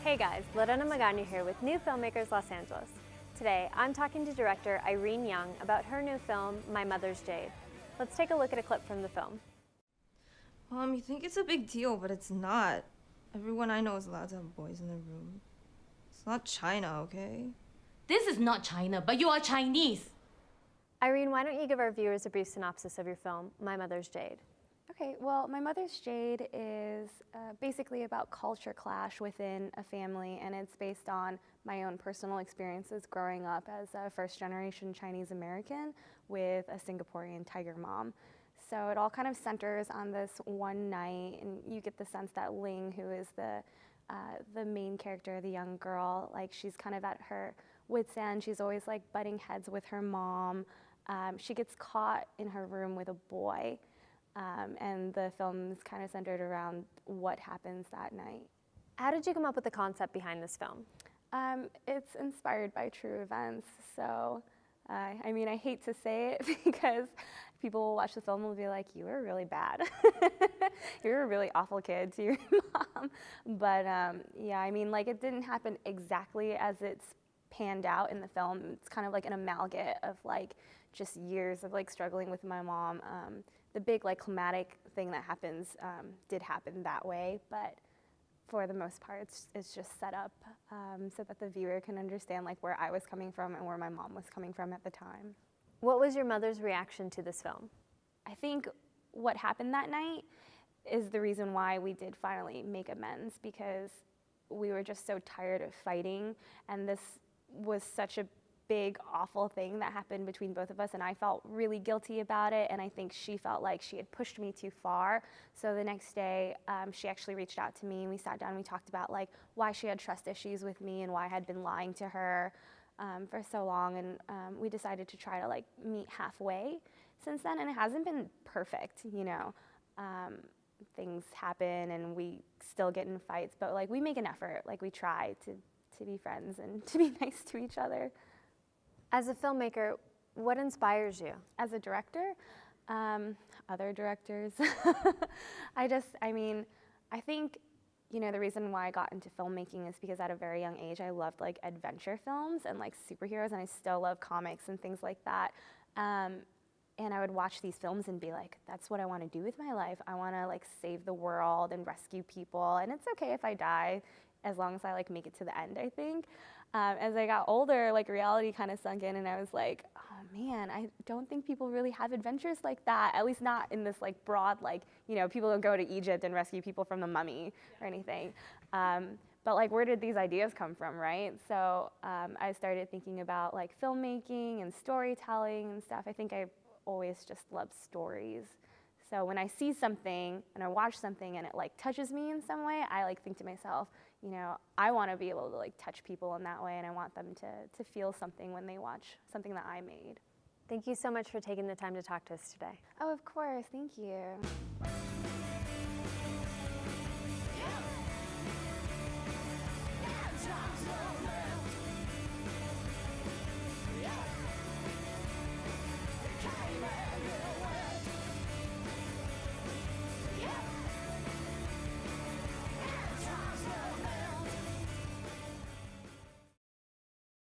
Hey guys, Lorena Magana here with New Filmmakers Los Angeles. Today, I'm talking to director Irene Young about her new film, My Mother's Jade. Let's take a look at a clip from the film. Mom, you think it's a big deal, but it's not. Everyone I know is allowed to have boys in their room. It's not China, okay? This is not China, but you are Chinese. Irene, why don't you give our viewers a brief synopsis of your film, My Mother's Jade? Okay, well, My Mother's Jade is basically about culture clash within a family, and it's based on my own personal experiences growing up as a first-generation Chinese American with a Singaporean tiger mom. So it all kind of centers on this one night, and you get the sense that Ling, who is the main character, the young girl, like she's kind of at her wit's end. She's always like butting heads with her mom. She gets caught in her room with a boy. And the film is kind of centered around what happens that night. How did you come up with the concept behind this film? It's inspired by true events, so I mean, I hate to say it because people will watch the film and will be like, you were really bad. You were a really awful kid to your mom. But yeah, I mean, like it didn't happen exactly as it's panned out in the film. It's kind of like an amalgam of like just years of like struggling with my mom. The big like climatic thing that happens did happen that way, but for the most part it's just set up so that the viewer can understand like where I was coming from and where my mom was coming from at the time. What was your mother's reaction to this film? I think what happened that night is the reason why we did finally make amends, because we were just so tired of fighting, and this was such a big, awful thing that happened between both of us, and I felt really guilty about it, and I think she felt like she had pushed me too far. So the next day, she actually reached out to me, and we sat down and we talked about like why she had trust issues with me and why I had been lying to her for so long, and we decided to try to like meet halfway since then, and it hasn't been perfect, you know. Things happen and we still get in fights, but like we make an effort, like we try to be friends and to be nice to each other. As a filmmaker, what inspires you? As a director, other directors. I think, you know, the reason why I got into filmmaking is because at a very young age, I loved like adventure films and like superheroes, and I still love comics and things like that. And I would watch these films and be like, that's what I want to do with my life. I want to like save the world and rescue people, and it's okay if I die as long as I like make it to the end, I think. As I got older, like reality kind of sunk in, and I was like, oh man, I don't think people really have adventures like that, at least not in this like broad, like, you know, people don't go to Egypt and rescue people from the mummy or anything. But like, where did these ideas come from, right? So I started thinking about like filmmaking and storytelling and stuff. I think I've always just loved stories. So when I see something and I watch something and it like touches me in some way, I like think to myself, you know, I want to be able to like touch people in that way, and I want them to feel something when they watch something that I made. Thank you so much for taking the time to talk to us today. Oh, of course, thank you.